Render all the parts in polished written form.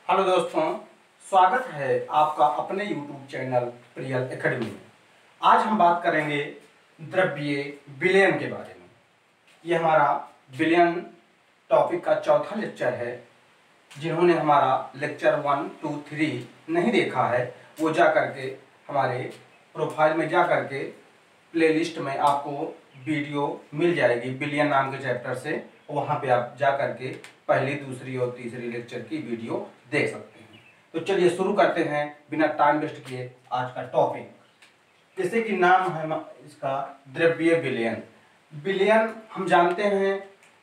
Hello दोस्तों, स्वागत है आपका अपने YouTube चैनल प्रियल एकेडमी में। आज हम बात करेंगे द्रव्य विलयन के बारे में। ये हमारा विलयन टॉपिक का चौथा लेक्चर है। जिन्होंने हमारा लेक्चर 1, 2, 3 नहीं देखा है वो जा करके हमारे प्रोफाइल में जा करके प्लेलिस्ट में आपको वीडियो मिल जाएगी विलयन नाम के चैप्टर से। वहाँ पे आप जा करके पहली, दूसरी और तीसरी लेक्चर की वीडियो देख सकते हैं। तो चलिए शुरू करते हैं बिना टाइम वेस्ट किए आज का टॉपिक। जैसे कि नाम है इसका द्रव्य विलयन। विलयन हम जानते हैं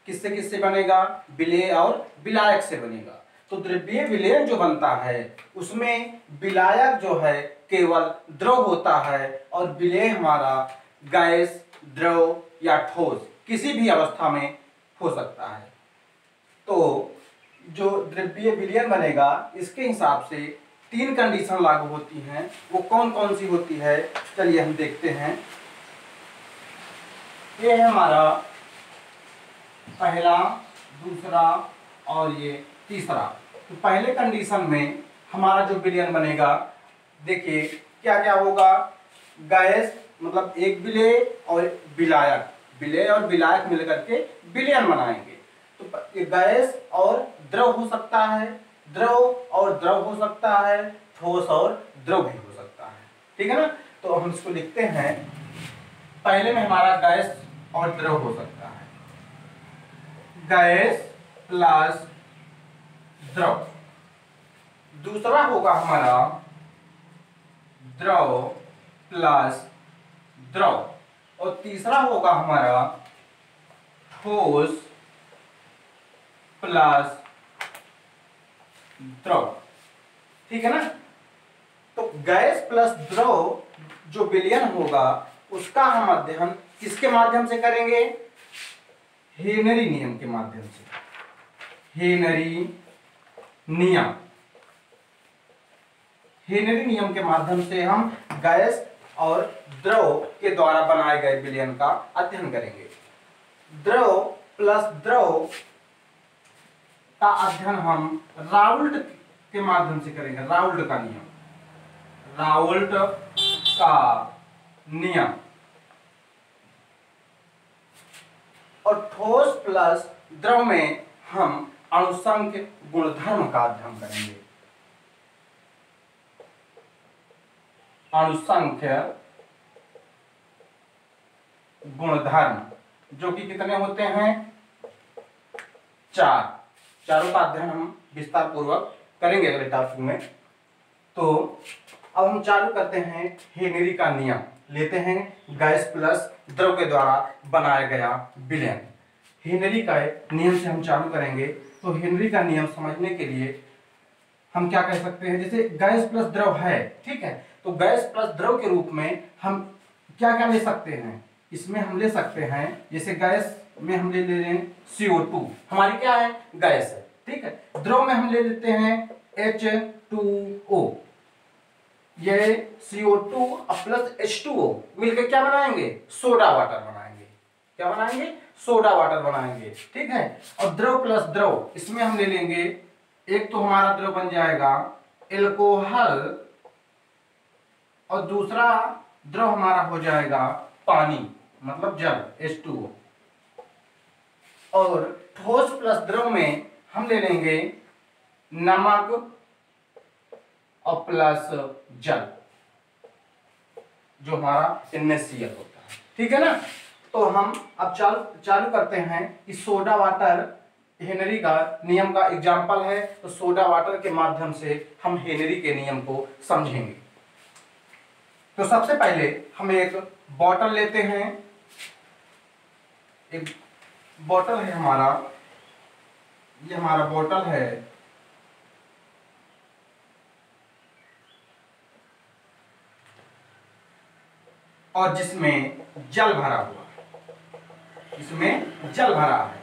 किससे किससे बनेगा, विलेय और विलायक से बनेगा। तो द्रव्य विलयन जो बनता है उसमें विलायक जो है केवल द्रव होता है और विलेय हमारा गैस, द्रव या ठोस किसी भी अवस्था में हो सकता है। तो जो द्रव्य विलयन बनेगा इसके हिसाब से 3 कंडीशन लागू होती हैं। वो कौन कौन सी होती है चलिए हम देखते हैं। ये है हमारा पहला, दूसरा और ये तीसरा। तो पहले कंडीशन में हमारा जो विलयन बनेगा, देखिए क्या क्या होगा। गैस मतलब एक विलेय और विलायक, विलेय और विलायक मिलकर के विलयन बनाएंगे। तो गैस और द्रव हो सकता है, द्रव और द्रव हो सकता है, ठोस और द्रव भी हो सकता है। ठीक है ना। तो हम इसको लिखते हैं। पहले में हमारा गैस और द्रव हो सकता है, गैस प्लस द्रव। दूसरा होगा हमारा द्रव प्लस द्रव। और तीसरा होगा हमारा ठोस प्लस द्रव। ठीक है ना। तो गैस प्लस द्रव जो विलयन होगा उसका हम अध्ययन किसके माध्यम से करेंगे? हेनरी नियम के माध्यम से। हेनरी नियम, हेनरी नियम के माध्यम से हम गैस और द्रव के द्वारा बनाए गए विलयन का अध्ययन करेंगे। द्रव प्लस द्रव का अध्ययन हम राउल्ट के माध्यम से करेंगे। राउल्ट का नियम, राउल्ट का नियम। और ठोस प्लस द्रव में हम अणुसंख्य गुणधर्म का अध्ययन करेंगे। अणुसंख्य गुणधर्म जो कि कितने होते हैं? 4। चारों का अध्ययन हम विस्तार पूर्वक करेंगे अगले टॉपिक में। तो अब हम चालू करते हैं हेनरी का नियम। लेते हैं गैस प्लस द्रव के द्वारा बनाया गया विलयन। हेनरी का नियम से हम चालू करेंगे। तो हेनरी का नियम समझने के लिए हम क्या कह सकते हैं? जैसे गैस प्लस द्रव है, ठीक है, तो गैस प्लस द्रव के रूप में हम क्या क्या ले सकते हैं? इसमें हम ले सकते हैं, जैसे गैस में हम ले रहे हैं CO2, हमारी क्या है? गैस है। ठीक है। द्रव में हम ले लेते हैं H2O। ये CO2 प्लस H2O मिलकर क्या बनाएंगे? सोडा वाटर बनाएंगे। क्या बनाएंगे? सोडा वाटर बनाएंगे। ठीक है। और द्रव प्लस द्रव इसमें हम ले लेंगे, एक तो हमारा द्रव बन जाएगा एल्कोहल और दूसरा द्रव हमारा हो जाएगा पानी, मतलब जल, H2O। और ठोस प्लस द्रव में हम ले लेंगे नमक और प्लस जल, जो हमारा NaCl होता है। ठीक है ना। तो हम अब चालू करते हैं कि सोडा वाटर हेनरी का नियम का एग्जाम्पल है। तो सोडा वाटर के माध्यम से हम हेनरी के नियम को समझेंगे। तो सबसे पहले हम एक बॉटल लेते हैं। एक बॉटल है हमारा, ये हमारा बॉटल है। और जिसमें जल भरा हुआ है, इसमें जल भरा है,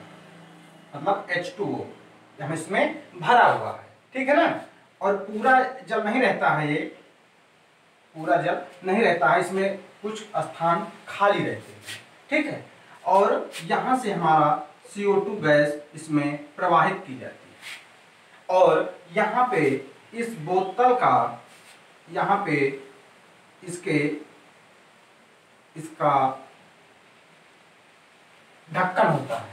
मतलब H2O हम इसमें भरा हुआ है। ठीक है ना। और पूरा जल नहीं रहता है, ये पूरा जल नहीं रहता है, इसमें कुछ स्थान खाली रहते हैं। ठीक है। और यहां से हमारा CO2 गैस इसमें प्रवाहित की जाती है और यहाँ पे इस बोतल का यहाँ पे इसका ढक्कन होता है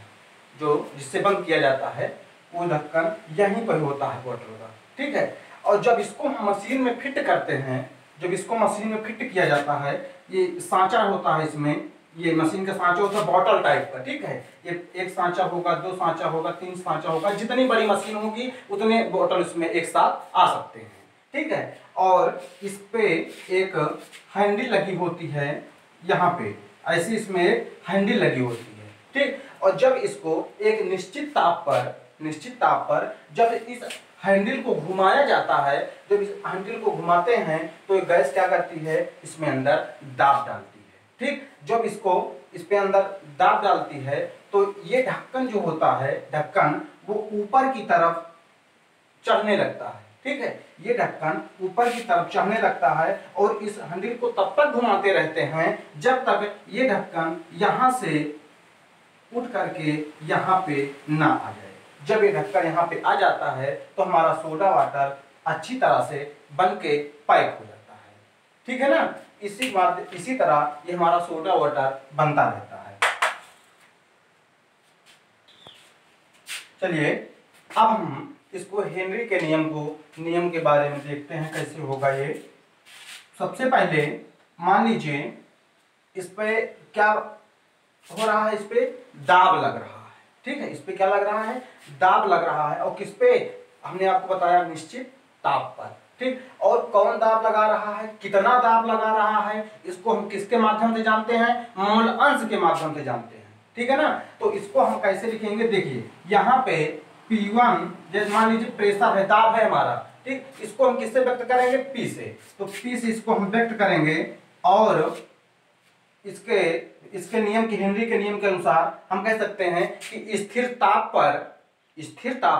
जो जिससे बंद किया जाता है, वो ढक्कन यहीं पर होता है बोतल का, ठीक है। और जब इसको हम मशीन में फिट करते हैं, जब इसको मशीन में फिट किया जाता है, ये सांचा होता है इसमें, ये मशीन का सांचा होता है बॉटल टाइप का, ठीक है। ये एक सांचा होगा, 2 सांचा होगा, 3 सांचा होगा, जितनी बड़ी मशीन होगी उतने बोतल इसमें एक साथ आ सकते हैं, ठीक है। और इस पे एक हैंडल लगी होती है, यहाँ पे ऐसी इसमें एक हैंडल लगी होती है, ठीक। और जब इसको एक निश्चित ताप पर जब इस हैंडल को घुमाया जाता है, जब इस हैंडल को घुमाते हैं तो ये गैस क्या करती है, इसमें अंदर दाब डालती है, ठीक। जब इसको इस पे अंदर दाब डालती है तो ये ढक्कन जो होता है, ढक्कन वो ऊपर की तरफ चढ़ने लगता है, ठीक है। ये ढक्कन ऊपर की तरफ चढ़ने लगता है और इस हैंडल को तब तक घुमाते रहते हैं जब तक ये ढक्कन यहाँ से उठ करके यहाँ पे ना आ जाए। जब ये ढक्कन यहाँ पे आ जाता है तो हमारा सोडा वाटर अच्छी तरह से बन के पैक हो जाता है, ठीक है ना। इसी तरह ये हमारा सोडा वाटर बनता रहता है। चलिए अब हम इसको हेनरी के नियम के बारे में देखते हैं कैसे होगा ये। सबसे पहले मान लीजिए इस पे क्या हो रहा है, इस पे दाब लग रहा है, ठीक है। इस पे क्या लग रहा है, दाब लग रहा है। और किस पे, हमने आपको बताया निश्चित ताप पर, ठीक। और कौन दाब लगा रहा है, कितना दाब लगा रहा है, इसको हम किसके माध्यम से जानते हैं, मोल अंश के माध्यम से जानते हैं, ठीक है ना। तो इसको हम कैसे लिखेंगे, देखिए यहाँ पे P1 जैसे मान लीजिए प्रेशर है, दाब है हमारा, ठीक। इसको हम किससे व्यक्त करेंगे, P से। तो P से इसको हम व्यक्त करेंगे और इसके नियम के, हेनरी के नियम के अनुसार हम कह सकते हैं कि स्थिर ताप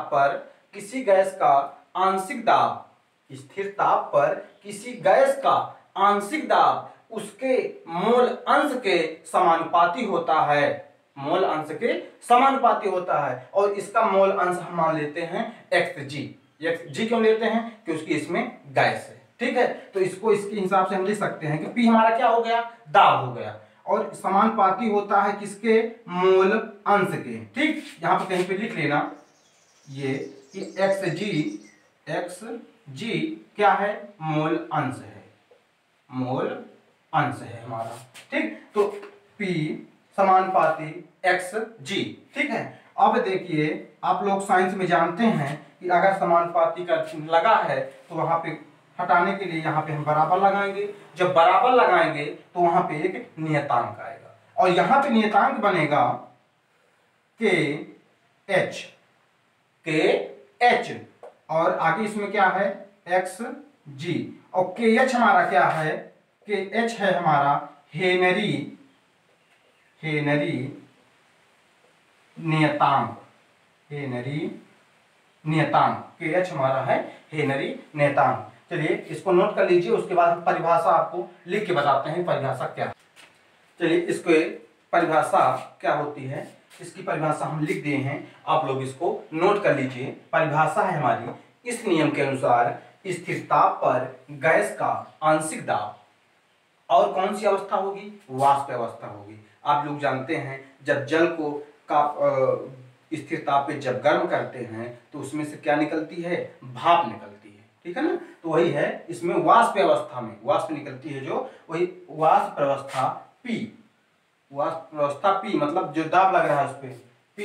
पर किसी गैस का आंशिक दाब, स्थिर ताप पर किसी गैस का आंशिक दाब उसके मोल अंश के समानुपाती होता है, मोल अंश के समानुपाती होता है। और इसका मोल अंश हम मान लेते हैं xg। xg क्यों लेते हैं, क्योंकि इसमें गैस है, ठीक है। तो इसको इसके हिसाब से हम लिख सकते हैं कि P हमारा क्या हो गया, दाब हो गया। और समानुपाती होता है किसके, मोल अंश के, ठीक। यहाँ पे कहीं पे लिख लेना ये कि xg क्या है, मोल अंश है, मोल अंश है हमारा, ठीक। तो P समानुपाती xg, ठीक है। अब देखिए आप लोग साइंस में जानते हैं कि अगर समानुपाती का चिन्ह लगा है तो वहां पे हटाने के लिए यहाँ पे हम बराबर लगाएंगे। जब बराबर लगाएंगे तो वहां पे एक नियतांक आएगा और यहाँ पे नियतांक बनेगा KH और आगे इसमें क्या है, XG। और KH हमारा क्या है, KH है हमारा हेनरी नियतांक, KH हमारा है हेनरी नियतांक। चलिए इसको नोट कर लीजिए, उसके बाद हम परिभाषा आपको लिख के बताते हैं परिभाषा क्या है। चलिए इसको परिभाषा क्या होती है, इसकी परिभाषा हम लिख दिए हैं, आप लोग इसको नोट कर लीजिए। परिभाषा है हमारी, इस नियम के अनुसार स्थिर ताप पर गैस का आंशिक दाब और कौन सी अवस्था होगी, वाष्प अवस्था होगी। आप लोग जानते हैं जब जल को स्थिर ताप पे जब गर्म करते हैं तो उसमें से क्या निकलती है, भाप निकलती है, ठीक है ना। तो वही है, इसमें वाष्प अवस्था में वाष्प निकलती है, जो वही वाष्प अवस्था P, वाष्प अवस्था P मतलब जो दाब लग रहा है उस पे P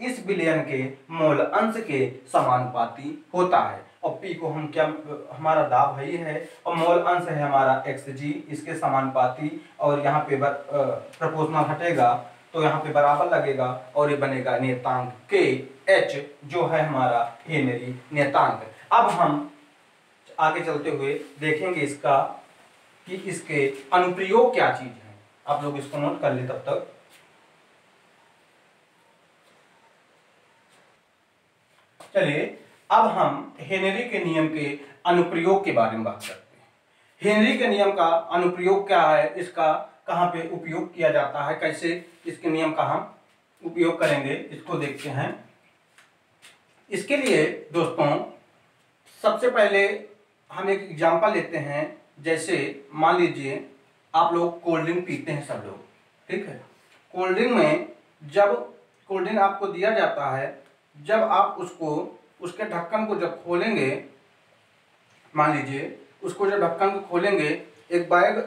इस विलयन के मोल अंश के समानुपाती होता है। और P को हम क्या, हमारा दाब है ही है और मोल अंश है हमारा xg, इसके समानुपाती। और यहाँ पे प्रोपोर्शनल हटेगा तो यहाँ पे बराबर लगेगा और ये बनेगा नियतांक KH जो है हमारा हेनरी नियतांक। अब हम आगे चलते हुए देखेंगे इसका कि इसके अनुप्रयोग क्या चीज है। आप लोग इसको नोट कर ले तब तक। चलिए अब हम हेनरी के नियम के अनुप्रयोग के बारे में बात करते हैं। हेनरी के नियम का अनुप्रयोग क्या है, इसका कहाँ पे उपयोग किया जाता है, कैसे इसके नियम का हम उपयोग करेंगे, इसको देखते हैं। इसके लिए दोस्तों सबसे पहले हम एक एग्जांपल लेते हैं। जैसे मान लीजिए आप लोग कोल्ड ड्रिंक पीते हैं सब लोग, ठीक है। कोल्ड ड्रिंक में जब कोल्ड ड्रिंक आपको दिया जाता है, जब आप उसको उसके ढक्कन को जब खोलेंगे, मान लीजिए उसको जब ढक्कन को खोलेंगे, एक बैग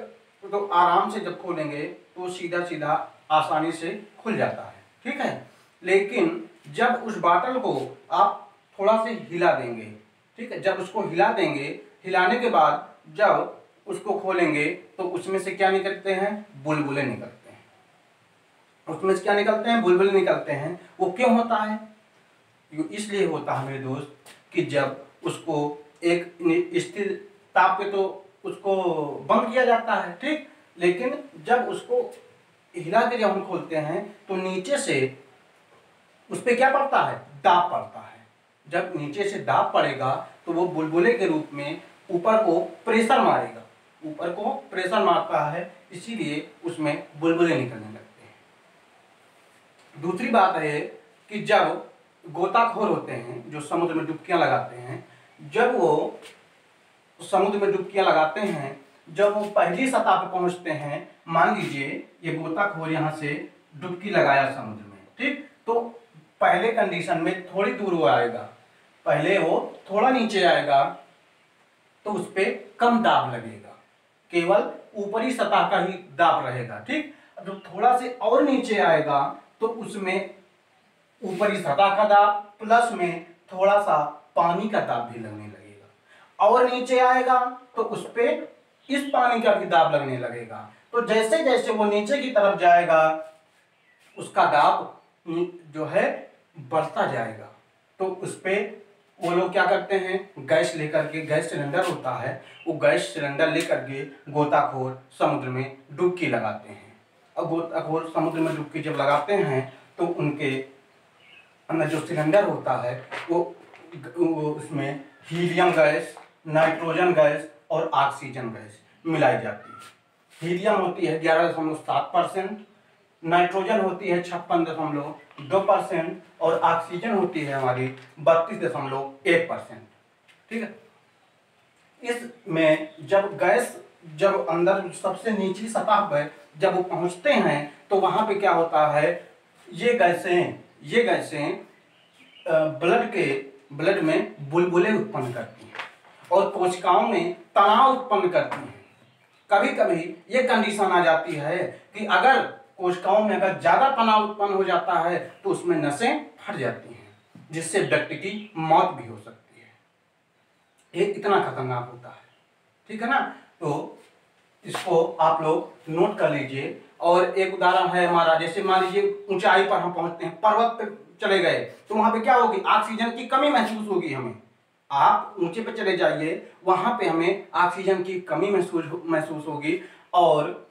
तो आराम से जब खोलेंगे तो सीधा सीधा आसानी से खुल जाता है, ठीक है। लेकिन जब उस बाटल को आप थोड़ा से हिला देंगे, ठीक है, जब उसको हिला देंगे, हिलाने के बाद जब उसको खोलेंगे तो उसमें से क्या निकलते हैं, बुलबुले निकलते हैं। उसमें से क्या निकलते हैं, बुलबुले निकलते हैं। वो क्यों होता है, इसलिए होता है मेरे दोस्त कि जब उसको एक स्थिर ताप पे तो उसको बंद किया जाता है, ठीक, लेकिन जब उसको हिला के जब हम खोलते हैं तो नीचे से उस पर क्या पड़ता है, दाब पड़ता है। जब नीचे से दाब पड़ेगा तो वो बुलबुले के रूप में ऊपर को प्रेशर मारेगा, ऊपर को प्रेशर मारता है, इसीलिए उसमें बुलबुले निकलने लगते हैं। दूसरी बात है कि जब गोताखोर होते हैं जो समुद्र में डुबकियां लगाते हैं, जब वो समुद्र में डुबकियां लगाते हैं, जब वो पहली सतह पर पहुंचते हैं, मान लीजिए ये गोताखोर यहाँ से डुबकी लगाया समुद्र में, ठीक, तो पहले कंडीशन में थोड़ी दूर वो आएगा, पहले वो थोड़ा नीचे आएगा तो उस पर कम दाब लगेगा, केवल ऊपरी सतह का ही दाब रहेगा, ठीक। जब थोड़ा से और नीचे आएगा तो उसमें ऊपरी सतह का दाब प्लस में थोड़ा सा पानी का दाब भी लगने लगेगा, और नीचे आएगा तो उस पर इस पानी का भी दाब लगने लगेगा। तो जैसे जैसे वो नीचे की तरफ जाएगा उसका दाब जो है बढ़ता जाएगा। तो उस पर वो लोग क्या करते हैं, गैस लेकर के, गैस सिलेंडर होता है, वो गैस सिलेंडर लेकर के गोताखोर समुद्र में डुबकी लगाते हैं। और गोताखोर समुद्र में डुबकी जब लगाते हैं तो उनके अंदर जो सिलेंडर होता है वो उसमें हीलियम गैस, नाइट्रोजन गैस और ऑक्सीजन गैस मिलाई जाती है। हीलियम होती है 11.7%, नाइट्रोजन होती है 56.2% और ऑक्सीजन होती है हमारी 32.1%, ठीक है। इसमें जब गैस जब अंदर सबसे निचली सतह पर जब वो पहुंचते हैं तो वहां पे क्या होता है, ये गैसें ब्लड में बुलबुले उत्पन्न करती हैं और कोशिकाओं में तनाव उत्पन्न करती हैं। कभी कभी ये कंडीशन आ जाती है कि अगर कोशिकाओं में अगर ज्यादा तनाव उत्पन्न हो जाता है तो उसमें नसें फट जाती हैं, जिससे व्यक्ति की मौत भी हो सकती है। ये इतना खतरनाक होता है, ठीक है ना। तो इसको आप लोग नोट कर लीजिए। और एक उदाहरण है हमारा, जैसे मान लीजिए ऊंचाई पर हम पहुंचते हैं, पर्वत पे चले गए तो वहां पे क्या होगी, ऑक्सीजन की कमी महसूस होगी हमें। आप ऊंचे पे चले जाइए, वहां पे हमें ऑक्सीजन की कमी महसूस होगी और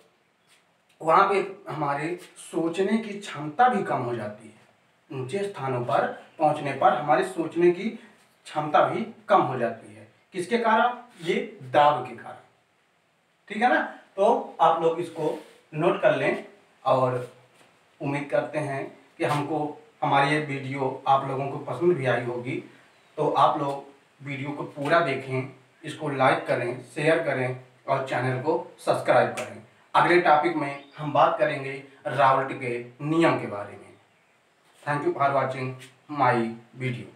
वहां पे हमारे सोचने की क्षमता भी कम हो जाती है। ऊंचे स्थानों पर पहुंचने पर हमारे सोचने की क्षमता भी कम हो जाती है। किसके कारण, ये दाब के कारण, ठीक है ना। तो आप लोग इसको नोट कर लें और उम्मीद करते हैं कि हमारी ये वीडियो आप लोगों को पसंद भी आई होगी। तो आप लोग वीडियो को पूरा देखें, इसको लाइक करें, शेयर करें और चैनल को सब्सक्राइब करें। अगले टॉपिक में हम बात करेंगे रावल्ट के नियम के बारे में। Thank you for watching my video.